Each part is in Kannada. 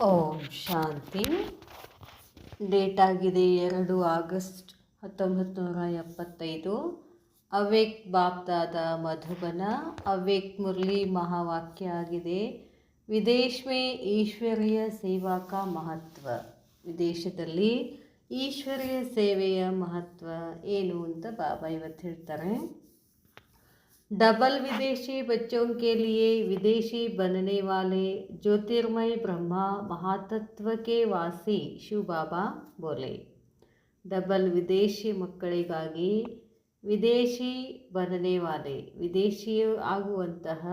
ಓಂ ಶಾಂತಿ. ಡೇಟ್ ಆಗಿದೆ 2 ಆಗಸ್ಟ್ 1975. ಅವ್ಯಕ್ತ ಬಾಪ್ದಾದ ಮಧುಬನ. ಅವ್ಯಕ್ತ ಮುರಳಿ ಮಹಾವಾಕ್ಯ ಆಗಿದೆ, ವಿದೇಶ ಮೇ ಈಶ್ವರೀಯ ಸೇವಾ ಕಾ ಮಹತ್ವ. ವಿದೇಶದಲ್ಲಿ ಈಶ್ವರೀಯ ಸೇವೆಯ ಮಹತ್ವ ಏನು ಅಂತ ಬಾಬಾ ಇವತ್ತು ಹೇಳ್ತಾರೆ. डबल विदेशी बच्चों के लिए विदेशी बनने वाले ज्योतिर्मय ब्रह्मा महातत्व के वासी शिव बाबा बोले. डबल विदेशी ಮಕ್ಕಳಿಗಾಗಿ ವಿದೇಶಿ ಬನನೆ ವಾಲೆ, ವಿದೇಶಿ ಆಗುವಂತಹ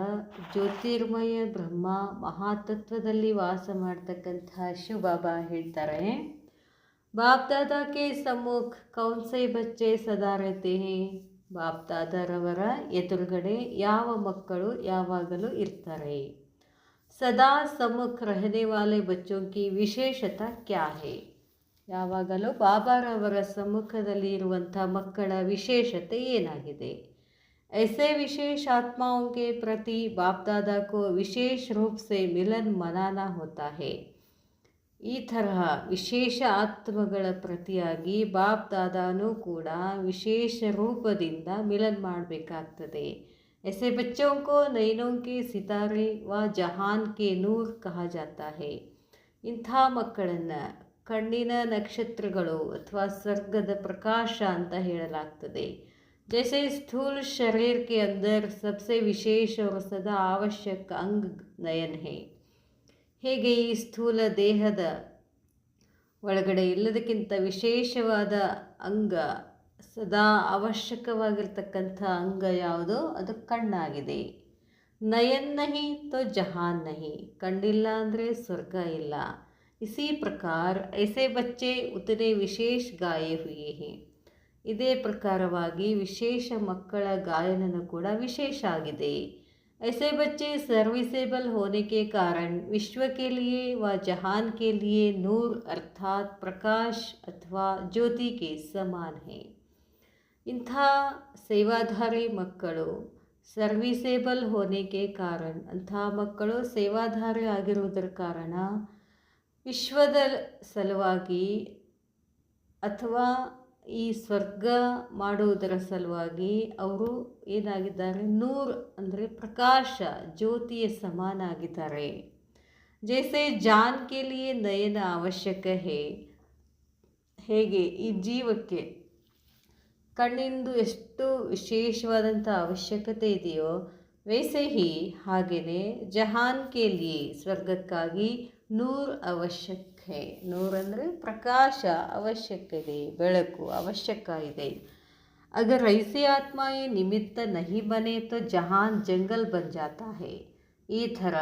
ಜ್ಯೋತಿರ್ಮಯ ಬ್ರಹ್ಮ ಮಹಾತತ್ವದಲ್ಲಿ ವಾಸ ಮಾಡ್ತಕ್ಕಂತಹ ಶಿವ ಬಾಬಾ ಹೇಳ್ತಾರೆ, ಬಾಪ್ ದಾದಾ ಕೆ ಸಮ್ಮುಖ ಕೌನ್ ಸೆ ಬಚ್ಚೆ ಸದಾ रहते हैं. ಬಾಪ್ ದಾದಾರವರ ಎದುರುಗಡೆ ಯಾವ ಮಕ್ಕಳು ಯಾವಾಗಲೂ ಇರ್ತಾರೆ. ಸದಾ ಸಮ್ಮುಖ ರಹನೆ ವಾಲೆ ಬಚ್ಚೋं की ವಿಶೇಷತಾ ಕ್ಯಾ ಹೇ. ಯಾವಾಗಲೂ ಬಾಬಾರವರ ಸಮ್ಮುಖದಲ್ಲಿ ಇರುವಂಥ ಮಕ್ಕಳ ವಿಶೇಷತೆ ಏನಾಗಿದೆ. ऐसे विशेष आत्माओं के प्रति बाप दादा को विशेष रूप से मिलन मनाना होता है. ಈ ತರಹ ವಿಶೇಷ ಆತ್ಮಗಳ ಪ್ರತಿಯಾಗಿ ಬಾಪ್ ದಾದಾನೂ ಕೂಡ ವಿಶೇಷ ರೂಪದಿಂದ ಮಿಲನ್ ಮಾಡಬೇಕಾಗ್ತದೆ. ऐसे बच्चों को नैनों के सितारे व जहान के नूर कहा जाता है. ಇಂಥ ಮಕ್ಕಳನ್ನು ಕಣ್ಣಿನ ನಕ್ಷತ್ರಗಳು ಅಥವಾ ಸ್ವರ್ಗದ ಪ್ರಕಾಶ ಅಂತ ಹೇಳಲಾಗ್ತದೆ. जैसे स्थूल शरीर के अंदर सबसे विशेष और सदा आवश्यक अंग नयन है. ಹೇಗೆ ಈ ಸ್ಥೂಲ ದೇಹದ ಒಳಗಡೆ ಎಲ್ಲದಕ್ಕಿಂತ ವಿಶೇಷವಾದ ಅಂಗ, ಸದಾ ಅವಶ್ಯಕವಾಗಿರ್ತಕ್ಕಂಥ ಅಂಗ ಯಾವುದೋ ಅದು ಕಣ್ಣಾಗಿದೆ. ನಯನ್ ನಹಿ ತೋ ಜಹಾನ್ ನಹಿ, ಕಣ್ಣಿಲ್ಲ ಅಂದರೆ ಸ್ವರ್ಗ ಇಲ್ಲ. ಇಸಿ ಪ್ರಕಾರ ಐಸೆ ಬಚ್ಚೆ ಉತನೆ ವಿಶೇಷ ಗಾಯೆ ಹುಯೇ ಹೇ. ಇದೇ ಪ್ರಕಾರವಾಗಿ ವಿಶೇಷ ಮಕ್ಕಳ ಗಾಯನನು ಕೂಡ ವಿಶೇಷ ಆಗಿದೆ. ऐसे बच्चे सर्विसेबल होने के कारण विश्व के लिए व जहान के लिए नूर अर्थात प्रकाश अथवा ज्योति के समान है. ಇಂಥ ಸೇವಾಧಾರಿ ಮಕ್ಕಳು ಸರ್ವಿಸೇಬಲ್ ಹೋನೆಗೆ ಕಾರಣ, ಅಂಥ ಮಕ್ಕಳು ಸೇವಾಧಾರಿ ಆಗಿರುವುದರ ಕಾರಣ ವಿಶ್ವದ ಸಲುವಾಗಿ ಅಥವಾ ಈ ಸ್ವರ್ಗ ಮಾಡುವುದರ ಸಲುವಾಗಿ ಅವರು ಏನಾಗಿದ್ದಾರೆ, ನೂರ್ ಅಂದರೆ ಪ್ರಕಾಶ, ಜ್ಯೋತಿಯ ಸಮಾನಾಗಿದ್ದಾರೆ. ಜೈಸೆ ಜಾನ್ ಕೆ ಲಿಯೆ ನಯನ ಅವಶ್ಯಕ ಹೇ. ಹೇಗೆ ಈ ಜೀವಕ್ಕೆ ಕಣ್ಣಿಂದು ಎಷ್ಟು ವಿಶೇಷವಾದಂಥ ಅವಶ್ಯಕತೆ ಇದೆಯೋ, ವೈಸೆ ಹಿ ಹಾಗೆಯೇ ಜಹಾನ್ ಕೆ ಲಿಯೆ ಸ್ವರ್ಗಕ್ಕಾಗಿ ನೂರ್ ಅವಶ್ಯಕ ಹೇ. ನೂರ್ ಅಂದರೆ ಪ್ರಕಾಶ ಅವಶ್ಯಕ ಇದೆ, ಬೆಳಕು ಅವಶ್ಯಕ ಇದೆ. ಅಗರ್ ಐಸಿ ಆತ್ಮ ಯೇ ನಿಮಿತ್ತ ನಹಿ ಬನೆ ತೋ ಜಹಾನ್ ಜಂಗಲ್ ಬನ್ ಜಾತಾ ಹೇ. ಈ ಥರ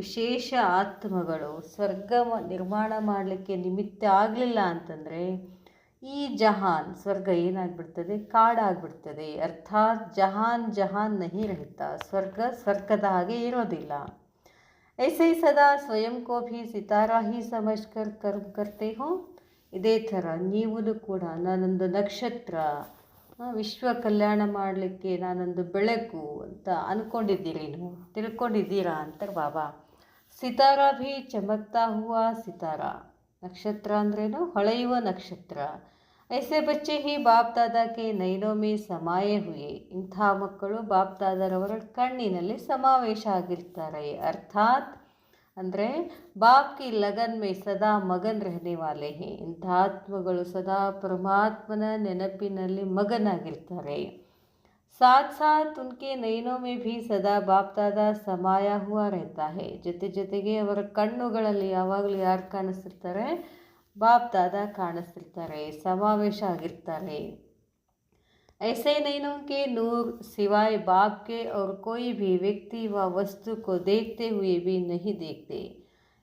ವಿಶೇಷ ಆತ್ಮಗಳು ಸ್ವರ್ಗ ನಿರ್ಮಾಣ ಮಾಡಲಿಕ್ಕೆ ನಿಮಿತ್ತ ಆಗಲಿಲ್ಲ ಅಂತಂದರೆ ಈ ಜಹಾನ್ ಸ್ವರ್ಗ ಏನಾಗ್ಬಿಡ್ತದೆ, ಕಾಡಾಗ್ಬಿಡ್ತದೆ. ಅರ್ಥಾತ್ ಜಹಾನ್ ಜಹಾನ್ ನಹಿ ರಹಿತಾ, ಸ್ವರ್ಗ ಸ್ವರ್ಗದ ಹಾಗೆ ಇರೋದಿಲ್ಲ. ऐसे ही सदा स्वयं को भी सितारा ही समझकर कर्म करते हो. ಇದೇ ಥರ ನೀವು ಕೂಡ ನಾನೊಂದು ನಕ್ಷತ್ರ, ವಿಶ್ವ ಕಲ್ಯಾಣ ಮಾಡಲಿಕ್ಕೆ ನಾನೊಂದು ಬೆಳಕು ಅಂತ ಅಂದ್ಕೊಂಡಿದ್ದೀರಿ, ನೀವು ತಿಳ್ಕೊಂಡಿದ್ದೀರಾ ಅಂತಾರೆ ಬಾಬಾ. ಸಿತಾರ ಭೀ ಚಮಕ್ತಾ ಹುವಾ ಸಿತಾರ. ನಕ್ಷತ್ರ ಅಂದ್ರೇನು, ಹೊಳೆಯುವ ನಕ್ಷತ್ರ. ಐಸೆ ಬಚ್ಚೆ ಹಿ ಬಾಪ್ ದಾದಾಕ್ಕೆ ನೈನೋ ಮೇ ಸಮಾಯೆ ಹುಯೆ. ಇಂಥ ಮಕ್ಕಳು ಬಾಪ್ ದಾದಾರವರ ಕಣ್ಣಿನಲ್ಲಿ ಸಮಾವೇಶ ಆಗಿರ್ತಾರೆ. ಅರ್ಥಾತ್ ಅಂದರೆ ಬಾಪ್ ಕಿ ಲಗನ್ ಮೇ ಸದಾ ಮಗನ್ ರಹನೆ ವಾಲೆ ಹೇ. ಇಂಥ ಆತ್ಮಗಳು ಸದಾ ಪರಮಾತ್ಮನ ನೆನಪಿನಲ್ಲಿ ಮಗನಾಗಿರ್ತಾರೆ. ಸಾಥ್ ಸಾಥ್ ಉನ್ಕೆ ನೈನೋ ಮೇ ಭೀ ಸದಾ ಬಾಪ್ ದಾದಾ ಸಮಾಯ ಹುವಾ रहता है. ಜೊತೆ ಜೊತೆಗೆ ಅವರ ಕಣ್ಣುಗಳಲ್ಲಿ ಯಾವಾಗಲೂ ಯಾರು ಕಾಣಿಸ್ತಿರ್ತಾರೆ, ಬಾಪ್ ದಾದಾ ಕಾಣಿಸ್ತಿರ್ತಾರೆ, ಸಮಾವೇಶ ಆಗಿರ್ತಾರೆ. ऐसे नैनों के नूर सिवाय बाप के और कोई भी व्यक्ति व वस्तु को देखते हुए भी नहीं देखते.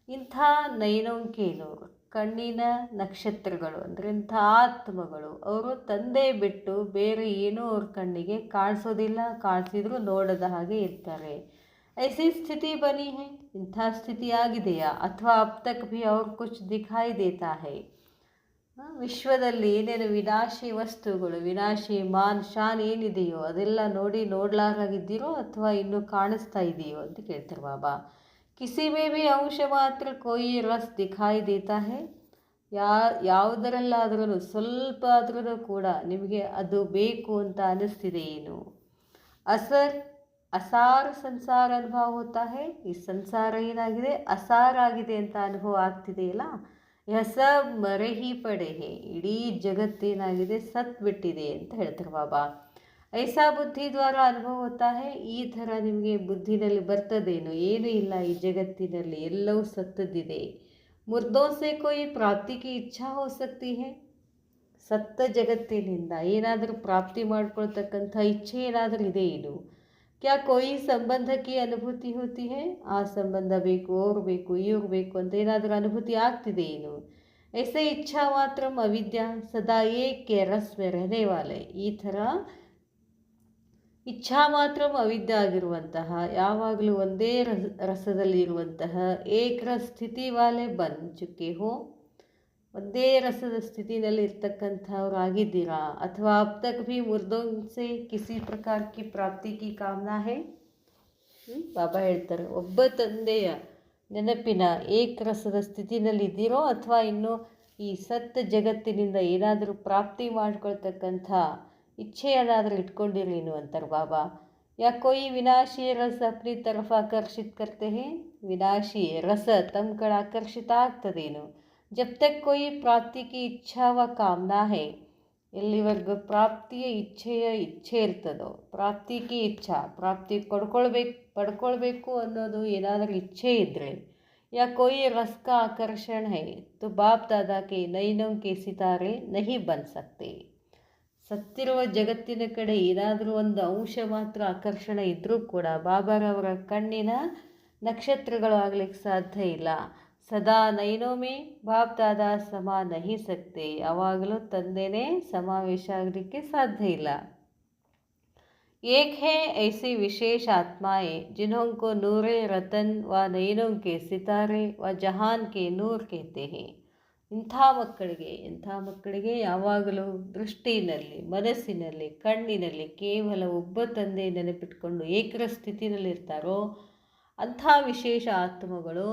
ಇಂಥ ನೈನೋಂಕೆ ನೂರು ಕಣ್ಣಿನ ನಕ್ಷತ್ರಗಳು ಅಂದರೆ ಇಂಥ ಆತ್ಮಗಳು, ಅವರು ತಂದೆ ಬಿಟ್ಟು ಬೇರೆ ಏನೂ ಅವ್ರ ಕಣ್ಣಿಗೆ ಕಾಣಿಸೋದಿಲ್ಲ, ಕಾಣಿಸಿದ್ರು ನೋಡದ ಹಾಗೆ ಇರ್ತಾರೆ. ऐसी स्थिति बनी है. ಇಂಥ ಸ್ಥಿತಿ ಆಗಿದೆಯಾ, ಅಥವಾ ಅಬ್ ತಕ್ ಭಿ ಅವ್ರ ಕುಚ್ ದಿಖಾಯಿ ದೇತಾ ಹೈ. ವಿಶ್ವದಲ್ಲಿ ಏನೇನು ವಿನಾಶಿ ವಸ್ತುಗಳು, ವಿನಾಶಿ ಮಾನ್ ಶಾನ್ ಏನಿದೆಯೋ ಅದೆಲ್ಲ ನೋಡಲಾರಾಗಿದ್ದೀರೋ ಅಥವಾ ಇನ್ನೂ ಕಾಣಿಸ್ತಾ ಇದೆಯೋ ಅಂತ ಕೇಳ್ತಾರೆ ಬಾಬಾ. किसी में भी अंश मात्र कोई रस दिखाई देता है ಯಾವುದರಲ್ಲಾದ್ರೂ ಸ್ವಲ್ಪ ಆದ್ರೂ ಕೂಡ ನಿಮಗೆ ಅದು ಬೇಕು ಅಂತ ಅನ್ನಿಸ್ತಿದೆ ಏನು असर असार संसार अनुभव होता है ಈ ಸಂಸಾರ ಏನಾಗಿದೆ ಅಸಾರ ಆಗಿದೆ ಅಂತ ಅನುಭವ ಆಗ್ತಿದೆಯಲ್ಲ यह सब मरे ही पड़े हैं ಇಡೀ ಜಗತ್ತೇನಾಗಿದೆ ಸತ್ ಬಿಟ್ಟಿದೆ ಅಂತ ಹೇಳ್ತಾರೆ ಬಾಬಾ ಐಸಾ ಬುದ್ಧಿ ದ್ವಾರ ಅನುಭವ ಹೋತಾ ಹೇ ಈ ಥರ ನಿಮಗೆ ಬುದ್ಧಿನಲ್ಲಿ ಬರ್ತದೇನು ಏನೂ ಇಲ್ಲ ಈ ಜಗತ್ತಿನಲ್ಲಿ ಎಲ್ಲವೂ ಸತ್ತದ್ದಿದೆ ಮುರ್ದೋ ಸೆ ಕೋಯಿ ಪ್ರಾಪ್ತಿ ಕಿ ಇಚ್ಛಾ ಹೋ ಸಕ್ತಿ ಹೇ ಸತ್ತ ಜಗತ್ತಿನಿಂದ ಏನಾದರೂ ಪ್ರಾಪ್ತಿ ಮಾಡ್ಕೊಳ್ತಕ್ಕಂಥ ಇಚ್ಛೆ ಏನಾದರೂ ಇದೆ ಏನು ಕ್ಯಾ ಕೋಯಿ ಸಂಬಂಧಕ್ಕೆ ಅನುಭೂತಿ ಹೋತಿ ಹೇ ಆ ಸಂಬಂಧ ಬೇಕು ಅವ್ರು ಬೇಕು ಇವ್ರು ಬೇಕು ಅಂತ ಏನಾದರೂ ಅನುಭೂತಿ ಆಗ್ತಿದೆ ಏನು ऐसे इच्छा मात्र अविद्या सदा एक के रस में रहने वाले ಈ ಥರ ಇಚ್ಛಾ ಮಾತ್ರ ಅವಿದ್ಯ ಆಗಿರುವಂತಹ ಯಾವಾಗಲೂ ಒಂದೇ ರಸದಲ್ಲಿರುವಂತಹ ಏಕರಸ ಸ್ಥಿತಿ ವಾಲೆ ಬನ್ ಚುಕ್ಕೆ ಹೋ ಒಂದೇ ರಸದ ಸ್ಥಿತಿನಲ್ಲಿ ಇರ್ತಕ್ಕಂಥವ್ರು ಆಗಿದ್ದೀರಾ ಅಥವಾ अब तक भी मुर्दों से किसी प्रकार की प्राप्ति की कामना है ಬಾಬಾ ಹೇಳ್ತಾರೆ ಒಬ್ಬ ತಂದೆಯ ನೆನಪಿನ ಏಕರಸದ ಸ್ಥಿತಿನಲ್ಲಿ ಇದ್ದೀರೋ ಅಥವಾ ಇನ್ನು ಈ ಸತ್ತ ಜಗತ್ತಿನಿಂದ ಏನಾದರೂ ಪ್ರಾಪ್ತಿ ಮಾಡ್ಕೊಳ್ತಕ್ಕಂಥ ಇಚ್ಛೆಯನ್ನಾದರೂ ಇಟ್ಕೊಂಡಿರೇನು ಅಂತಾರೆ ಬಾಬಾ या कोई विनाशी रस अपनी तरफ आकर्षित करते हैं विनाशी रस तम कड़ आकर्षित ಆಗ್ತದೇನು जब तक कोई प्राप्ति की इच्छा व कामना है ಎಲ್ಲಿವರೆಗೂ ಪ್ರಾಪ್ತಿಯ ಇಚ್ಛೆ ಇರ್ತದೋ ಪ್ರಾಪ್ತಿ ಕಿ ಇಚ್ಛಾ ಪ್ರಾಪ್ತಿ ಪಡ್ಕೊಳ್ಬೇಕು ಅನ್ನೋದು ಏನಾದರೂ ಇಚ್ಛೆ ಇದ್ದರೆ ಯಾ ಕೋಯಿ ರಸ್ ಕಾ ಆಕರ್ಷಣ ಹೈ तो बाप दादा के नैनों के सितारे नहीं बन सकते ಸತ್ತಿರುವ ಜಗತ್ತಿನ ಕಡೆ ಏನಾದರೂ ಒಂದು ಅಂಶ ಮಾತ್ರ ಆಕರ್ಷಣೆ ಇದ್ದರೂ ಕೂಡ ಬಾಬಾರವರ ಕಣ್ಣಿನ ನಕ್ಷತ್ರಗಳು ಆಗಲಿಕ್ಕೆ ಸಾಧ್ಯ ಇಲ್ಲ ಸದಾ ನೈನೋಮೆ ಬಾಪ್ ದಾದಾ ಸಮ ನಹಿ ಸಕ್ತೆ ಯಾವಾಗಲೂ ತಂದೆನೇ ಸಮಾವೇಶ ಆಗಲಿಕ್ಕೆ ಸಾಧ್ಯ ಇಲ್ಲ एक है ऐसी विशेष आत्माएं जिन्हों को नूरे रतन व नैनों के सितारे व जहान के नूर कहते हैं ಇಂಥ ಮಕ್ಕಳಿಗೆ ಯಾವಾಗಲೂ ದೃಷ್ಟಿನಲ್ಲಿ ಮನಸ್ಸಿನಲ್ಲಿ ಕಣ್ಣಿನಲ್ಲಿ ಕೇವಲ ಒಬ್ಬ ತಂದೆ ನೆನಪಿಟ್ಕೊಂಡು ಏಕರ ಸ್ಥಿತಿನಲ್ಲಿರ್ತಾರೋ ಅಂಥ ವಿಶೇಷ ಆತ್ಮಗಳು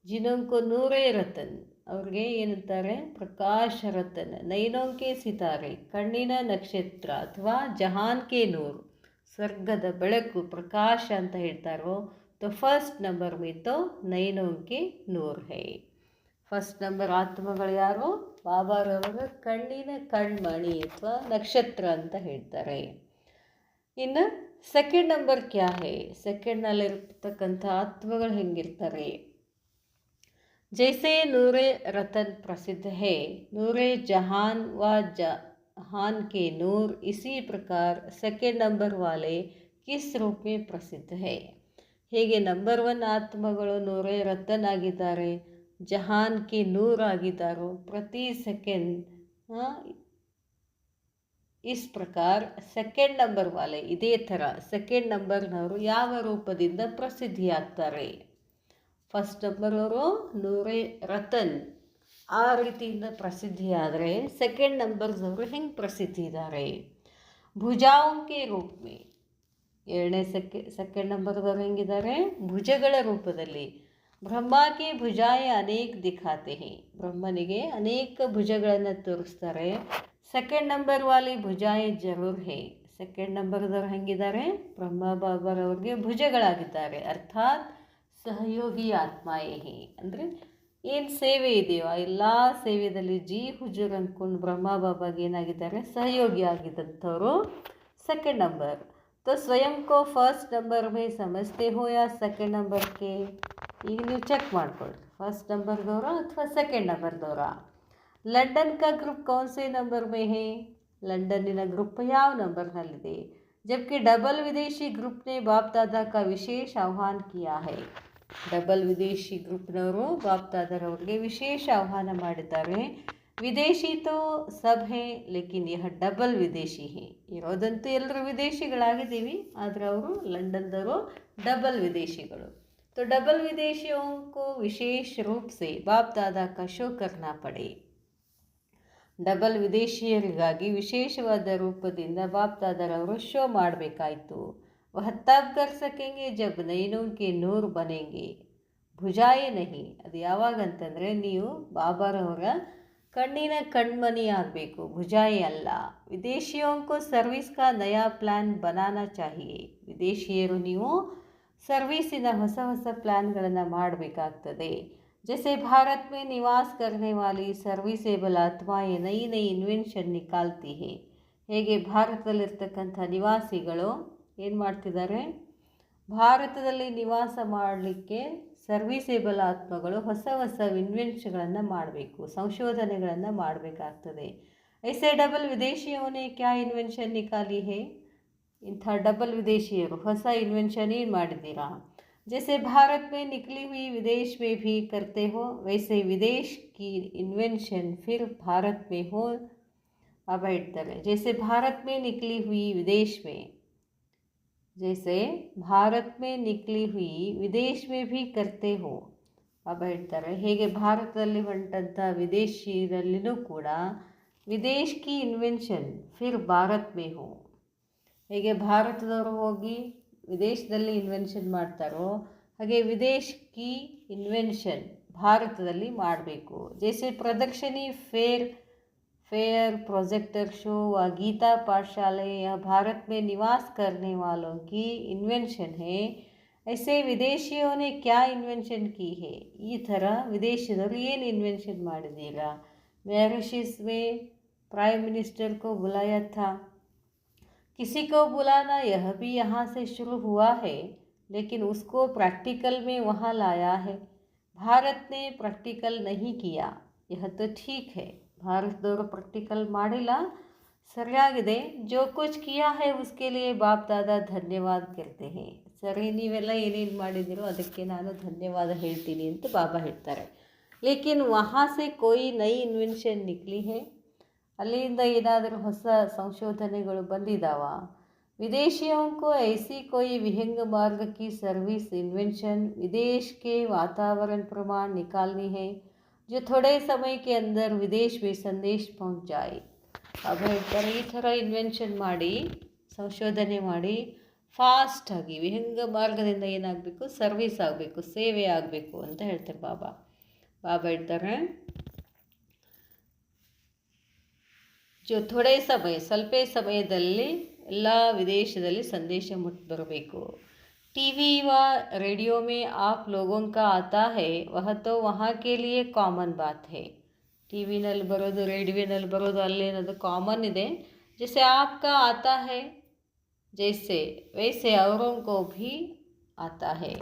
ಜಿನೋಂಕೋ ನೂರೇ ರತನ್ ಅವ್ರಿಗೆ ಏನಂತಾರೆ ಪ್ರಕಾಶ ರತನ್ ನೈನೋಂಕೆ ಸಿತಾರೆ ಕಣ್ಣಿನ ನಕ್ಷತ್ರ ಅಥವಾ ಜಹಾನ್ಕೆ ನೂರು ಸ್ವರ್ಗದ ಬೆಳಕು ಪ್ರಕಾಶ ಅಂತ ಹೇಳ್ತಾರೋ तो फर्स्ट नंबर में तो नैनों के नूर है ಫಸ್ಟ್ ನಂಬರ್ ಆತ್ಮಗಳು ಯಾರು ಬಾಬಾರವರ ಕಣ್ಣಿನ ಕಣ್ಮಣಿ ಅಥವಾ ನಕ್ಷತ್ರ ಅಂತ ಹೇಳ್ತಾರೆ ಇನ್ನು ಸೆಕೆಂಡ್ ನಂಬರ್ ಕ್ಯಾ ಹೇ ಸೆಕೆಂಡ್ನಲ್ಲಿರ್ತಕ್ಕಂಥ ಆತ್ಮಗಳು ಹೆಂಗಿರ್ತಾರೆ ಜೈಸೆ ನೂರೇ ರತನ್ ಪ್ರಸಿದ್ಧ ಹೇ ನೂರೇ ಜಹಾನ್ ವ जहान के नूर इसी प्रकार सेकेंड नंबर वाले किस रूप में प्रसिद्ध है ಹೇಗೆ ನಂಬರ್ 1 ಆತ್ಮಗಳು ನೂರೇ ರತನ್ ಆಗಿದ್ದಾರೆ ಜಹಾನ್ ಕೆ ನೂರ್ ಆಗಿದ್ದಾರೋ ಪ್ರತಿ ಸೆಕೆಂಡ್ ಇಸ್ ಪ್ರಕಾರ ಸೆಕೆಂಡ್ ನಂಬರ್ ವಾಲೆ ಇದೇ ಥರ ಸೆಕೆಂಡ್ ನಂಬರ್ನವರು ಯಾವ ರೂಪದಿಂದ ಪ್ರಸಿದ್ಧಿಯಾಗ್ತಾರೆ ಫಸ್ಟ್ ನಂಬರ್ನವರು ನೂರೇ ರತನ್ ಆ ರೀತಿಯಿಂದ ಪ್ರಸಿದ್ಧಿಯಾದರೆ ಸೆಕೆಂಡ್ ನಂಬರ್ನವರು ಹೆಂಗೆ ಪ್ರಸಿದ್ಧಿ ಇದ್ದಾರೆ ಭುಜಾಂಕೆ ರೂಪ ಮೇ ಎರಡನೇ ಸೆಕೆಂಡ್ ನಂಬರ್ದವರು ಹೆಂಗಿದ್ದಾರೆ ಭುಜಗಳ ರೂಪದಲ್ಲಿ ಬ್ರಹ್ಮಕ್ಕೆ ಭುಜಾಯೇ ಅನೇಕ ದಿಖಾತೆ ಹೇ ಬ್ರಹ್ಮನಿಗೆ ಅನೇಕ ಭುಜಗಳನ್ನು ತೋರಿಸ್ತಾರೆ ಸೆಕೆಂಡ್ ನಂಬರ್ ವಾಲಿ ಭುಜಾಯೇ ಜರೂರ್ ಹೇ ಸೆಕೆಂಡ್ ನಂಬರ್ದವ್ರು ಹೆಂಗಿದ್ದಾರೆ ಬ್ರಹ್ಮ ಬಾಬಾರವ್ರಿಗೆ ಭುಜಗಳಾಗಿದ್ದಾರೆ ಅರ್ಥಾತ್ ಸಹಯೋಗಿ ಆತ್ಮಾಯೇ ಹೇ ಅಂದರೆ ಏನು ಸೇವೆ ಇದೆಯೋ ಆ ಎಲ್ಲ ಸೇವೆಯಲ್ಲಿ ಜಿ ಹುಜೂರ್ ಅಂದ್ಕೊಂಡು ಬ್ರಹ್ಮ ಬಾಬಾಗೆ ಏನಾಗಿದ್ದಾರೆ ಸಹಯೋಗಿ ಆಗಿದ್ದಂಥವರು ಸೆಕೆಂಡ್ ನಂಬರ್ तो स्वयं को फर्स्ट नंबर में समझते हो या सेकेंड नंबर के ಈಗ ನೀವು ಚೆಕ್ ಮಾಡ್ಕೊಳ್ಳಿ ಫಸ್ಟ್ ನಂಬರ್ದವರ ಅಥವಾ ಸೆಕೆಂಡ್ ನಂಬರ್ದವರ ಲಂಡನ್ का ग्रुप कौन से नंबर में है ಲಂಡನ್ನಿನ ಗ್ರೂಪ್ ಯಾವ ನಂಬರ್ನಲ್ಲಿದೆ जबकि डबल विदेशी ग्रुप ने बाप दादा का विशेष आह्वान किया है ಡಬಲ್ ವಿದೇಶಿ ಗ್ರೂಪ್ನವರು ಬಾಪ್ ದಾದಾರವ್ರಿಗೆ ವಿಶೇಷ ಆಹ್ವಾನ ಮಾಡಿದ್ದಾರೆ ವಿದೇಶಿ ತೋ ಸಬ್ ಹೇ ಲೇಕಿನ್ ಯಹ ಡಬಲ್ ವಿದೇಶಿ ಹೇ ಇರೋದಂತೂ ಎಲ್ಲರೂ ವಿದೇಶಿಗಳಾಗಿದ್ದೀವಿ ಆದರೆ ಅವರು ಲಂಡನ್ದವರು ಡಬಲ್ ವಿದೇಶಿಗಳು तो डबल विदेशियों को विशेष रूप से बाप दादा का शो करना पड़े ಡಬಲ್ ವಿದೇಶಿಯರಿಗಾಗಿ ವಿಶೇಷವಾದ ರೂಪದಿಂದ ಬಾಪ್ ದಾದಾರವರು ಶೋ ಮಾಡಬೇಕಾಯಿತು वह तब कर सकेंगे जब नैनों के नूर बनेंगे ಭುಜಾಯೇ ನಹಿ. ಅದು ಯಾವಾಗಂತಂದರೆ ನೀವು ಬಾಬಾರವರ ಕಣ್ಣಿನ ಕಣ್ಮನಿ ಆಗಬೇಕು, ಭುಜಾಯಿ ಅಲ್ಲ. ವಿದೇಶಿಯೋಂಕೋ ಸರ್ವಿಸ್ ಕಾ ನಯಾ ಪ್ಲ್ಯಾನ್ ಬನಾನಾ ಚಾಹಿಯೇ. ವಿದೇಶಿಯರು ನೀವು ಸರ್ವೀಸಿನ ಹೊಸ ಹೊಸ ಪ್ಲ್ಯಾನ್ಗಳನ್ನು ಮಾಡಬೇಕಾಗ್ತದೆ. जैसे भारत में निवास करने वाली सर्विसेबल आत्माएं नई नई ಇನ್ವೆನ್ಷನ್ ನಿಕಾಲ್ತಿ ಹೇ. ಹೇಗೆ ಭಾರತದಲ್ಲಿರ್ತಕ್ಕಂಥ ನಿವಾಸಿಗಳು ಏನು ಮಾಡ್ತಿದ್ದಾರೆ, ಭಾರತದಲ್ಲಿ ನಿವಾಸ ಮಾಡಲಿಕ್ಕೆ ಸರ್ವಿಸೇಬಲ್ ಆತ್ಮಗಳು ಹೊಸ ಹೊಸ ಇನ್ವೆನ್ಷನ್ಗಳನ್ನು ಮಾಡಬೇಕು, ಸಂಶೋಧನೆಗಳನ್ನು ಮಾಡಬೇಕಾಗ್ತದೆ. ಐಸೆ ಡಬಲ್ ವಿದೇಶಿಯೋನೆ ಕ್ಯಾ ಇನ್ವೆನ್ಷನ್ ನಿಕಾಲಿ ಹೇ. ಇಂಥ ಡಬಲ್ ವಿದೇಶಿಯರು ಹೊಸ ಇನ್ವೆನ್ಷನ್ ಏನು ಮಾಡಿದ್ದೀರಾ. जैसे भारत में निकली हुई विदेश में भी करते हो, वैसे विदेश की इन्वेंशन फिर भारत में हो. अब ಹೇಳ್ತಾರೆ जैसे भारत में निकली हुई विदेश में, जैसे भारत में निकली हुई विदेश में भी करते हो. अब ಹೇಳ್ತಾರೆ ಹೇಗೆ ಭಾರತದಲ್ಲಿ ಹೊಂಟಂಥ ವಿದೇಶಿಯರಲ್ಲಿನೂ ಕೂಡ ವಿದೇಶ್ ಕಿ ಇನ್ವೆನ್ಷನ್ ಫಿರ್ ಭಾರತ್ ಮೇ ಹೋ. ಹೇಗೆ ಭಾರತದವರು ಹೋಗಿ ವಿದೇಶದಲ್ಲಿ ಇನ್ವೆನ್ಷನ್ ಮಾಡ್ತಾರೋ ಹಾಗೆ ವಿದೇಶ್ ಕಿ ಇನ್ವೆನ್ಷನ್ ಭಾರತದಲ್ಲಿ ಮಾಡಬೇಕು. ಜೈಸೆ ಪ್ರದರ್ಶನಿ फेयर प्रोजेक्टर शो व गीता पाठशाले यह भारत में निवास करने वालों की इन्वेंशन है. ऐसे विदेशियों ने क्या इन्वेंशन की है. ಈ ಥರ ವಿದೇಶಿಯವರು ಏನು ಇನ್ವೆನ್ಷನ್ ಮಾಡಿದ್ದೀರಾ. मैरिशस में प्राइम मिनिस्टर को बुलाया था. किसी को बुलाना यह भी यहाँ से शुरू हुआ है, लेकिन उसको प्रैक्टिकल में वहाँ लाया है. भारत ने प्रैक्टिकल नहीं किया, यह तो ठीक है. ಭಾರತದವರು ಪ್ರಾಕ್ಟಿಕಲ್ ಮಾಡಿಲ್ಲ, ಸರಿಯಾಗಿದೆ. ಜೋ ಕುಚ್ ಕಿಯಾ ಹೈ ಉಸ್ಕೆ ಲಿಯೇ ಬಾಪ್ ದಾದಾ ಧನ್ಯವಾದ ಕೇಳ್ತೆ ಹೇ. ಸರಿ, ನೀವೆಲ್ಲ ಏನೇನು ಮಾಡಿದ್ದೀರೋ ಅದಕ್ಕೆ ನಾನು ಧನ್ಯವಾದ ಹೇಳ್ತೀನಿ ಅಂತ ಬಾಬಾ ಹೇಳ್ತಾರೆ. ಲೇಕಿನ್ ವಹಾ ಸೆ ಕೋಯಿ ನೈ ಇನ್ವೆನ್ಷನ್ ನಿಕ್ಲಿ ಹೇ. ಅಲ್ಲಿಂದ ಏನಾದರೂ ಹೊಸ ಸಂಶೋಧನೆಗಳು ಬಂದಿದ್ದಾವ. विदेशियों को ऐसी कोई विहंग मार्ग की सर्विस इन्वेंशन विदेश के वातावरण प्रमाण निकालनी है जो थोड़े समय के अंदर विदेश में संदेश पहुंच जाए. अब ಹೇಳ್ತಾರೆ ಈ ಥರ ಇನ್ವೆನ್ಷನ್ ಮಾಡಿ ಸಂಶೋಧನೆ ಮಾಡಿ ಫಾಸ್ಟಾಗಿ ವಿಹಂಗ ಮಾರ್ಗದಿಂದ ಏನಾಗಬೇಕು, ಸರ್ವಿಸ್ ಆಗಬೇಕು, ಸೇವೆ ಆಗಬೇಕು ಅಂತ ಹೇಳ್ತಾರೆ ಬಾಬಾ. ಹೇಳ್ತಾರೆ जो थोड़े समय ಸ್ವಲ್ಪ ಸಮಯದಲ್ಲಿ ಎಲ್ಲ ವಿದೇಶದಲ್ಲಿ ಸಂದೇಶ ಮುಟ್ಟಿ ಬರಬೇಕು. टीवी व रेडियो में आप लोगों का आता है वह तो वहाँ के लिए कॉमन बात है. ಟಿವಿನಲ್ಲಿ ಬರೋದು, ರೇಡಿಯೋನಲ್ಲಿ ಬರೋದು ಅಲ್ಲೇನದು ಕಾಮನ್ ಇದೆ. जैसे आपका आता है जैसे वैसे औरों को भी आता है.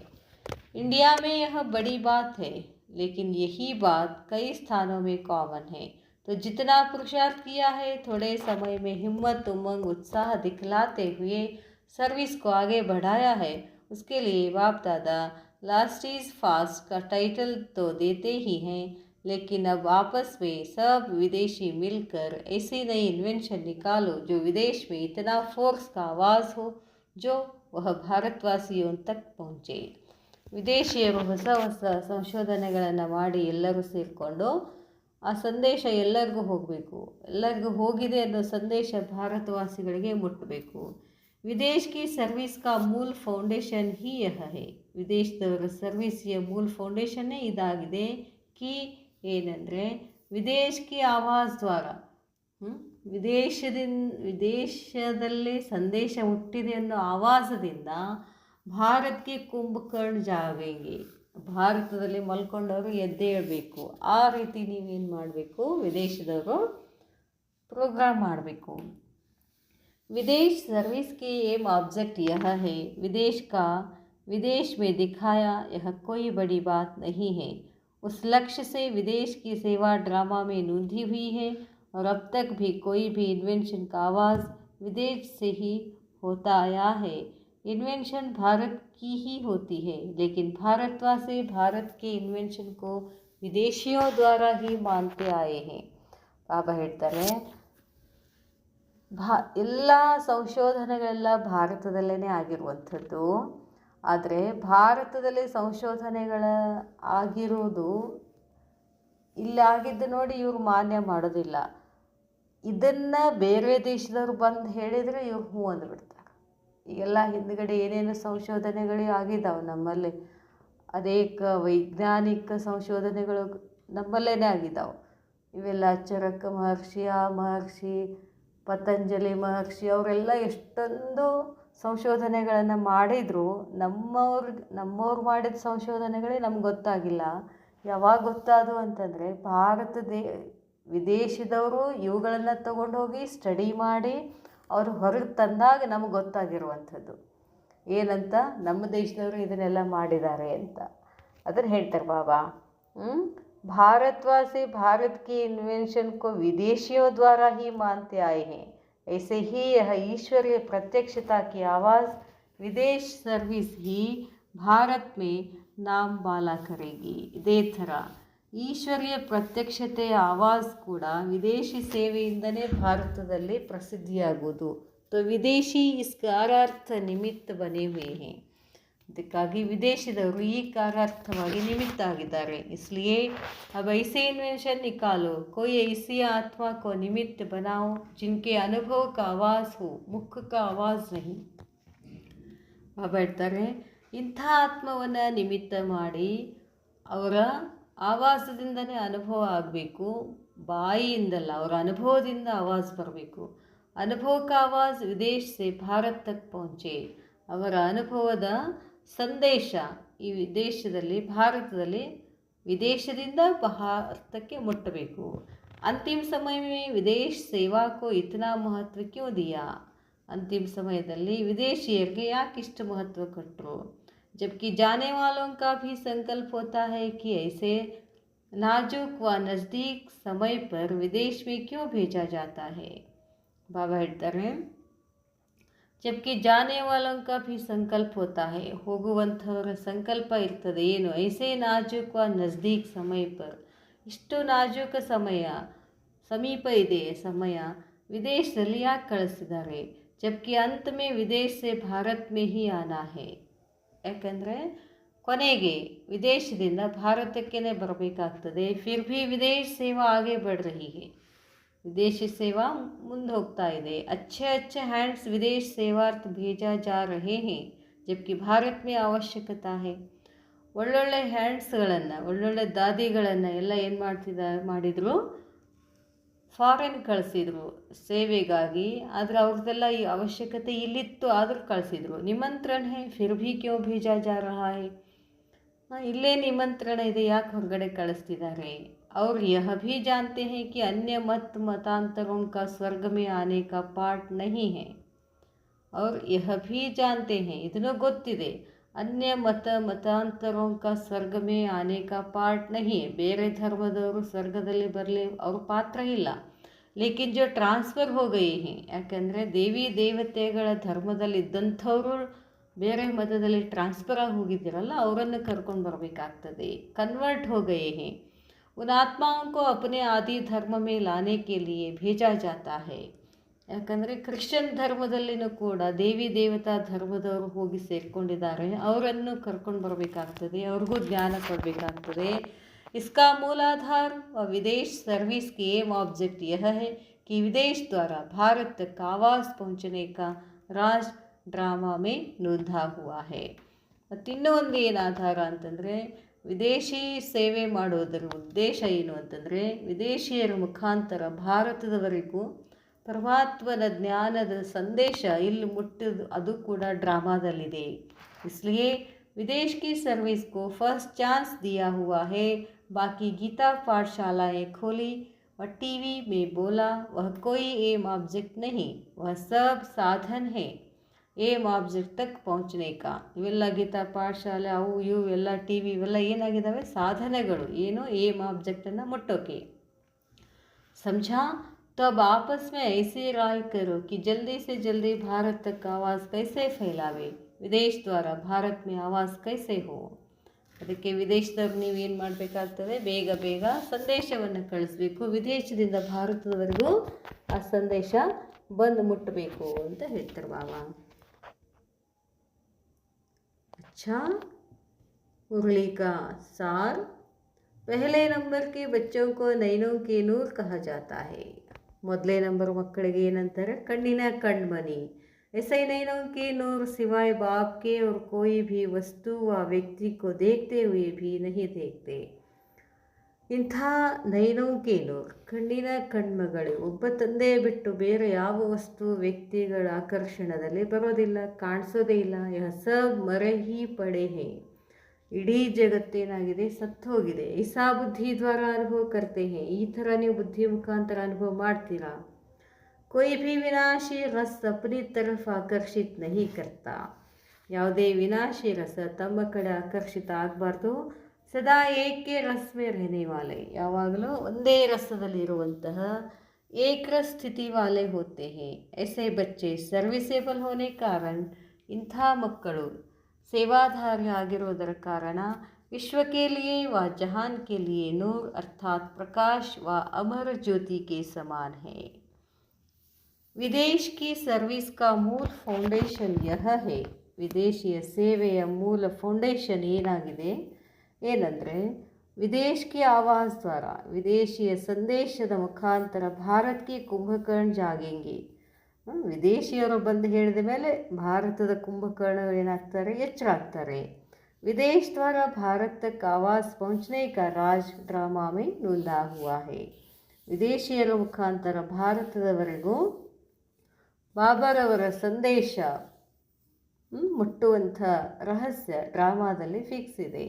इंडिया में यह बड़ी बात है, लेकिन यही बात कई स्थानों में कॉमन है. तो जितना पुरुषार्थ किया है, थोड़े समय में हिम्मत उमंग उत्साह दिखलाते हुए सर्विस को आगे बढ़ाया है, उसके लिए बाप दादा लास्ट इज फास्ट का टाइटल तो देते ही हैं, लेकिन अब आपस में सब विदेशी मिलकर ऐसी नई इन्वेंशन निकालो जो विदेश में इतना फोर्स का आवाज़ हो जो वह भारतवासियों तक पहुँचे. ವಿದೇಶಿಯರು ಹೊಸ ಹೊಸ ಸಂಶೋಧನೆಗಳನ್ನು ಮಾಡಿ ಎಲ್ಲರೂ ಸೇರಿಕೊಂಡು ಆ ಸಂದೇಶ ಎಲ್ಲರಿಗೂ ಹೋಗಬೇಕು, ಎಲ್ಲರಿಗೂ ಹೋಗಿದೆ ಅನ್ನೋ ಸಂದೇಶ ಭಾರತವಾಸಿಗಳಿಗೆ ಮುಟ್ಟಬೇಕು. ವಿದೇಶ್ ಕಿ ಸರ್ವಿಸ್ ಕಾ ಮೂಲ ಫೌಂಡೇಶನ್ ಹಿ ಯಹ ಹೇ. ವಿದೇಶದವರ ಸರ್ವಿಸಿಯ ಮೂಲ ಫೌಂಡೇಶನ್ನೇ ಇದಾಗಿದೆ. ಕಿ ಏನಂದರೆ ವಿದೇಶ್ ಕಿ ಆವಾಜ್ ದ್ವಾರ, ವಿದೇಶದಲ್ಲೇ ಸಂದೇಶ ಹುಟ್ಟಿದೆ ಅನ್ನೋ ಆವಾಜದಿಂದ ಭಾರತಕ್ಕೆ ಕುಂಭಕರ್ಣ ಜಾವೇಂಗೆ, ಭಾರತದಲ್ಲಿ ಮಲ್ಕೊಂಡವರು ಎದ್ದೇ ಹೇಳಬೇಕು. ಆ ರೀತಿ ನೀವೇನು ಮಾಡಬೇಕು, ವಿದೇಶದವರು ಪ್ರೋಗ್ರಾಮ್ ಮಾಡಬೇಕು. विदेश सर्विस की एम ऑब्जेक्ट यह है, विदेश में दिखाया यह कोई बड़ी बात नहीं है. उस लक्ष्य से विदेश की सेवा ड्रामा में नूंधी हुई है और अब तक भी कोई भी इन्वेंशन का आवाज़ विदेश से ही होता आया है. इन्वेंशन भारत की ही होती है, लेकिन भारतवासी भारत के इन्वेंशन को विदेशियों द्वारा ही मानते आए हैं. ಬಾಬಾ ಹೇಳ್ತಾರೆ ಎಲ್ಲ ಸಂಶೋಧನೆಗಳೆಲ್ಲ ಭಾರತದಲ್ಲೇ ಆಗಿರುವಂಥದ್ದು. ಆದರೆ ಭಾರತದಲ್ಲಿ ಸಂಶೋಧನೆಗಳ ಆಗಿರೋದು ಇಲ್ಲಾಗಿದ್ದು ನೋಡಿ ಇವರು ಮಾನ್ಯ ಮಾಡೋದಿಲ್ಲ. ಇದನ್ನು ಬೇರೆ ದೇಶದವ್ರು ಬಂದು ಹೇಳಿದರೆ ಇವ್ರು ಹ್ಞೂ ಅಂದುಬಿಡ್ತಾರೆ. ಈಗೆಲ್ಲ ಹಿಂದ್ಗಡೆ ಏನೇನು ಸಂಶೋಧನೆಗಳು ಆಗಿದ್ದಾವೆ ನಮ್ಮಲ್ಲಿ, ಅನೇಕ ವೈಜ್ಞಾನಿಕ ಸಂಶೋಧನೆಗಳು ನಮ್ಮಲ್ಲೇ ಆಗಿದ್ದಾವೆ. ಇವೆಲ್ಲ ಚರಕ ಮಹರ್ಷಿ, ಆ ಮಹರ್ಷಿ, ಪತಂಜಲಿ ಮಹರ್ಷಿ ಅವರೆಲ್ಲ ಎಷ್ಟೊಂದು ಸಂಶೋಧನೆಗಳನ್ನು ಮಾಡಿದರೂ ನಮ್ಮವ್ರು ಮಾಡಿದ ಸಂಶೋಧನೆಗಳೇ ನಮ್ಗೆ ಗೊತ್ತಾಗಿಲ್ಲ. ಯಾವಾಗ ಗೊತ್ತಾದವು ಅಂತಂದರೆ ವಿದೇಶದವರು ಇವುಗಳನ್ನು ತಗೊಂಡೋಗಿ ಸ್ಟಡಿ ಮಾಡಿ ಅವರು ಹೊರಗೆ ತಂದಾಗ ನಮಗೆ ಗೊತ್ತಾಗಿರುವಂಥದ್ದು. ಏನಂತ, ನಮ್ಮ ದೇಶದವರು ಇದನ್ನೆಲ್ಲ ಮಾಡಿದ್ದಾರೆ ಅಂತ. ಅದನ್ನು ಹೇಳ್ತಾರೆ ಬಾಬಾ. भारतवासी भारत की इन्वेंशन को विदेशियों द्वारा ही मानते आए हैं. ऐसे ही यह ईश्वरीय प्रत्यक्षता की आवाज़ विदेश सर्विस ही भारत में नाम बाला करेगी. ಇದೇ ಥರ ಈಶ್ವರೀಯ ಪ್ರತ್ಯಕ್ಷತೆಯ ಆವಾಜ್ ಕೂಡ ವಿದೇಶಿ ಸೇವೆಯಿಂದಲೇ ಭಾರತದಲ್ಲಿ ಪ್ರಸಿದ್ಧಿಯಾಗುವುದು. तो ವಿದೇಶಿ इस कार्यार्थ निमित्त बने हुए हैं. ಅದಕ್ಕಾಗಿ ವಿದೇಶದವರು ಈ ಕಾರ್ಯಾರ್ಥವಾಗಿ ನಿಮಿತ್ತ ಆಗಿದ್ದಾರೆ. इसलिए अब ऐसे इन्वेंशन निकालो, कोई ऐसी आत्मा को निमित्त बनाओ जिनके अनुभव का आवाज़ हो, मुख का आवाज़ नहीं. ಬಾಬಾ ಹೇಳ್ತಾರೆ, ಇಂಥ ಆತ್ಮವನ್ನು ನಿಮಿತ್ತ ಮಾಡಿ ಅವರ ಆವಾಸದಿಂದನೇ ಅನುಭವ ಆಗಬೇಕು, ಬಾಯಿಯಿಂದಲ್ಲ, ಅವರ ಅನುಭವದಿಂದ ಆವಾಜ್ ಬರಬೇಕು. ಅನುಭವಕ ಆವಾಜ್ ವಿದೇಶ ಸೇ ಭಾರತ ತಕ್ ಪਹੁಂಚೆ. ಅವರ ಅನುಭವದ ಸಂದೇಶ ಈ ಭಾರತದಲ್ಲಿ ವಿದೇಶದಿಂದ ಭಾರತಕ್ಕೆ ಮುಟ್ಟಬೇಕು. ಅಂತಿಮ ಸಮಯ ವಿದೇಶ ಸೇವಾಕೋ ಇತನಾ ಮಹತ್ವ ಕ್ಯೂ ದಿಯಾ. ಅಂತಿಮ ಸಮಯದಲ್ಲಿ ವಿದೇಶಿಯರಿಗೆ ಯಾಕೆ ಇಷ್ಟು ಮಹತ್ವ ಕೊಟ್ಟರು? जबकि जाने वालों का भी संकल्प होता है कि ऐसे नाजुक व नज़दीक समय पर विदेश में क्यों भेजा जाता है. बाबा ಹೇಳ್ತಾರೆ, जबकि जाने वालों का भी संकल्प होता है, ಹೋಗುವಂಥವರ ಸಂಕಲ್ಪ ಇರ್ತದೆ. ಏನು? ऐसे नाजुक व नज़दीक समय पर, ಇಷ್ಟು ನಾಜೂಕ ಸಮಯ, ಸಮೀಪ ಇದೆ ಸಮಯ, ವಿದೇಶದಲ್ಲಿ ಯಾಕೆ ಕಳಿಸಿದ್ದಾರೆ? जबकि अंत में विदेश से भारत में ही आना है. ಯಾಕಂದರೆ ಕೊನೆಗೆ ವಿದೇಶದಿಂದ ಭಾರತಕ್ಕೇ ಬರಬೇಕಾಗ್ತದೆ. ಫಿರ್ ಭಿ ವಿದೇಶ ಸೇವಾ ಆಗೆ ಬಡ್ ರಹಿ ಹೈ. ವಿದೇಶಿ ಸೇವಾ ಮುಂದೆ ಹೋಗ್ತಾ ಇದೆ. अच्छे अच्छे हैंड्स विदेश सेवार्थ भेजा जा रहे हैं, जबकि भारत में आवश्यकता है. ಒಳ್ಳೊಳ್ಳೆ ಹ್ಯಾಂಡ್ಸ್ಗಳನ್ನು, ಒಳ್ಳೊಳ್ಳೆ ದಾದಿಗಳನ್ನು ಎಲ್ಲ ಏನು ಮಾಡಿದರು, ಫಾರಿನ್ ಕಳಿಸಿದರು ಸೇವೆಗಾಗಿ. ಆದರೆ ಅವ್ರದ್ದೆಲ್ಲ ಈ ಅವಶ್ಯಕತೆ ಇಲ್ಲಿತ್ತು, ಆದರೂ ಕಳಿಸಿದರು. ನಿಮಂತ್ರಣ ಹೇ ಫಿರ್ ಭಿ ಕ್ಯೋ ಭೇಜಾ ಜಾ ರಹಾ ಹೈ. ಇಲ್ಲೇ ನಿಮಂತ್ರಣ ಇದೆ, ಯಾಕೆ ಹೊರಗಡೆ ಕಳಿಸ್ತಿದ್ದಾರೆ? और यह भी जानते हैं कि अन्य मतांतरों का स्वर्ग में आने का पाठ नहीं है. और यह भी जानते हैं, ಇದನ್ನು ಗೊತ್ತಿದೆ, अन्य मतांतरों का स्वर्ग में आने का पार्ट नहीं है. ಬೇರೆ ಧರ್ಮದವರು ಸ್ವರ್ಗದಲ್ಲಿ ಬರಲಿ ಅವ್ರ ಪಾತ್ರ ಇಲ್ಲ. ಲೇಕಿನ್ ಜೋ ಟ್ರಾನ್ಸ್ಫರ್ हो गए हैं, ಯಾಕಂದರೆ ದೇವಿ ದೇವತೆಗಳ ಧರ್ಮದಲ್ಲಿ ಇದ್ದಂಥವರು ಬೇರೆ ಮತದಲ್ಲಿ ಟ್ರಾನ್ಸ್ಫರ್ ಆಗಿ ಹೋಗಿದ್ದೀರಲ್ಲ, ಅವರನ್ನು ಕರ್ಕೊಂಡು ಬರಬೇಕಾಗ್ತದೆ. ಕನ್ವರ್ಟ್ हो गए हैं, उन आत्माओं को अपने आदि धर्म में लाने के लिए भेजा जाता है. ಯಾಕಂದರೆ ಕ್ರಿಶ್ಚಿಯನ್ ಧರ್ಮದಲ್ಲಿನೂ ಕೂಡ ದೇವಿ ದೇವತಾ ಧರ್ಮದವರು ಹೋಗಿ ಸೇರಿಕೊಂಡಿದ್ದಾರೆ, ಅವರನ್ನು ಕರ್ಕೊಂಡು ಬರಬೇಕಾಗ್ತದೆ, ಅವ್ರಿಗೂ ಜ್ಞಾನ ಕೊಡಬೇಕಾಗ್ತದೆ. इसका मूलाधार व विदेश सर्विस की एम ऑब्जेक्ट यह है कि विदेश द्वारा भारत तक आवाज़ पहुँचने का राज ड्रामा में नोंधा हुआ है. ಮತ್ತು ಇನ್ನೂ ಒಂದು ಏನು ಆಧಾರ ಅಂತಂದರೆ, ವಿದೇಶಿ ಸೇವೆ ಮಾಡೋದರ ಉದ್ದೇಶ ಏನು ಅಂತಂದರೆ, ವಿದೇಶಿಯರ ಮುಖಾಂತರ ಭಾರತದವರೆಗೂ ಪರಮಾತ್ಮನ ಜ್ಞಾನದ ಸಂದೇಶ ಇಲ್ಲಿ ಮುಟ್ಟಿದ್ದು, ಅದು ಕೂಡ ಡ್ರಾಮಾದಲ್ಲಿದೆ. इसलिए विदेश की सर्विस को फर्स्ट चांस दिया हुआ है. बाकी गीता पाठशालाएँ खोली और टीवी में बोला, वह कोई एम ऑब्जेक्ट नहीं, वह सब साधन है एम ऑब्जेक्ट तक पहुँचने का. ಇವೆಲ್ಲ ಗೀತಾ ಪಾಠಶಾಲೆ ಅವು ಇವು ಎಲ್ಲ ಟಿ ವಿ ಇವೆಲ್ಲ ಏನಾಗಿದ್ದಾವೆ? ಸಾಧನೆಗಳು. ಏನು? ಏಮ್ ಆಬ್ಜೆಕ್ಟನ್ನು ಮುಟ್ಟೋಕೆ. समझा? तो अब आपस में ऐसे राय करो कि जल्दी से जल्दी भारत तक आवाज़ कैसे फैलावे, विदेश द्वारा भारत में आवाज़ कैसे हो. ಅದಕ್ಕೆ ವಿದೇಶದವ್ರು ನೀವೇನು ಮಾಡಬೇಕಾಗ್ತದೆ? ಬೇಗ ಬೇಗ ಸಂದೇಶವನ್ನು ಕಳಿಸ್ಬೇಕು, ವಿದೇಶದಿಂದ ಭಾರತದವರೆಗೂ ಆ ಸಂದೇಶ ಬಂದು ಮುಟ್ಟಬೇಕು ಅಂತ ಹೇಳ್ತಾರೆ ಬಾಬಾ. अच्छा, मुरली का सार. पहले नंबर के बच्चों को नैनों के नूर कहा जाता है. ಮೊದಲೇ ನಂಬರ್ ಮಕ್ಕಳಿಗೆ ಏನಂತಾರೆ? ಕಣ್ಣಿನ ಕಣ್ಮಣಿ. ऐसे नैनों के नूर सिवाय बाप के और कोई भी वस्तु व व्यक्ति को देखते हुए भी नहीं देखते. ಇಂಥ ನೈನೌಕೇನು ಕಣ್ಣಿನ ಕಣ್ಮಗಳು ಒಬ್ಬ ತಂದೆ ಬಿಟ್ಟು ಬೇರೆ ಯಾವ ವಸ್ತು ವ್ಯಕ್ತಿಗಳ ಆಕರ್ಷಣದಲ್ಲಿ ಬರೋದಿಲ್ಲ, ಕಾಣಿಸೋದೇ ಇಲ್ಲ. ಯಹ ಸಬ್ ಮರೆ ಹಿ ಪಡೆ ಹೇ. ಇಡೀ ಜಗತ್ತೇನಾಗಿದೆ, ಸತ್ತು ಹೋಗಿದೆ. ಐಸಾ ಬುದ್ಧಿ ದ್ವಾರ ಅನುಭವ ಕರ್ತೆ ಹೇ. ಈ ಥರ ನೀವು ಬುದ್ಧಿ ಮುಖಾಂತರ ಅನುಭವ ಮಾಡ್ತೀರಾ. ಕೊಯ್ ಭಿ ವಿನಾಶಿ ರಸ್ ಅಪನಿ ತರಫ್ ಆಕರ್ಷಿತ್ ನಹಿ ಕರ್ತಾ. ಯಾವುದೇ ವಿನಾಶಿ ರಸ ತಮ್ಮ ಕಡೆ ಆಕರ್ಷಿತ ಆಗಬಾರ್ದು. ಸದಾ ಏಕೆ ರಸ್ಮೆ ರಹನೆ ವಾಲೆ, ಯಾವಾಗಲೂ ಒಂದೇ ರಸದಲ್ಲಿರುವಂತಹ ಏಕರ ಸ್ಥಿತಿ ವಾಲೆ ಹೋತೆ ಹೇ. ಐಸೆ ಬಚ್ಚೆ ಸರ್ವಿಸೇಬಲ್ ಹೋನೆ ಕಾರಣ, ಇಂಥ ಮಕ್ಕಳು ಸೇವಾಧಾರಿ ಆಗಿರುವುದರ ಕಾರಣ ವಿಶ್ವಕ್ಕೆ ಲಿಯೇ ವ ಜಹಾನ್ ಕೆ ಲಿಯೇ ನೂರ್ ಅರ್ಥಾತ್ ಪ್ರಕಾಶ್ ವ ಅಮರ ಜ್ಯೋತಿ के समान है. ವಿದೇಶ की ಸರ್ವಿಸ್ का ಮೂಲ ಫೌಂಡೇಶನ್ ಯಹ है. ವಿದೇಶಿಯ ಸೇವೆಯ ಮೂಲ ಫೌಂಡೇಶನ್ ಏನಂದರೆ ವಿದೇಶಿ ಆವಾಜ್ ದ್ವಾರ, ವಿದೇಶಿಯ ಸಂದೇಶದ ಮುಖಾಂತರ ಭಾರತಕ್ಕೆ ಕುಂಭಕರ್ಣ ಜಾಗೆಂಗೆ. ವಿದೇಶಿಯರು ಬಂದು ಹೇಳಿದ ಮೇಲೆ ಭಾರತದ ಕುಂಭಕರ್ಣರು ಏನಾಗ್ತಾರೆ, ಎಚ್ಚರ ಆಗ್ತಾರೆ. ವಿದೇಶ ದ್ವಾರ ಭಾರತ ತಕ್ ಆವಾಜ್ ಪਹੁಂಚನೆ ಕಾ ರಾಜ್ ಡ್ರಾಮಾ ಮೇ ನೂಂದಾ ಹುವಾ ಹೇ. ವಿದೇಶಿಯರ ಮುಖಾಂತರ ಭಾರತದವರೆಗೂ ಬಾಬರವರ ಸಂದೇಶ ಮುಟ್ಟುವಂಥ ರಹಸ್ಯ ಡ್ರಾಮಾದಲ್ಲಿ ಫಿಕ್ಸ್ ಇದೆ.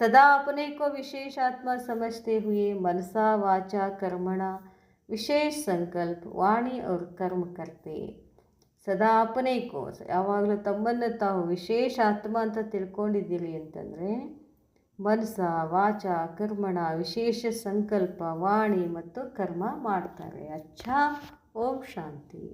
सदा अपने को विशेष आत्मा समझते हुए मनसा वाचा कर्मणा विशेष संकल्प वाणी और कर्म करते. ಸದಾ ಅಪನೇಕೋ, ಯಾವಾಗಲೂ ತಮ್ಮನ್ನು ತಾವು ವಿಶೇಷ ಆತ್ಮ ಅಂತ ತಿಳ್ಕೊಂಡಿದ್ದೀರಿ ಅಂತಂದರೆ ಮನಸ ವಾಚ ಕರ್ಮಣ ವಿಶೇಷ ಸಂಕಲ್ಪ ವಾಣಿ ಮತ್ತು ಕರ್ಮ ಮಾಡ್ತಾರೆ. ಅಚ್ಚಾ. ಓಂ ಶಾಂತಿ.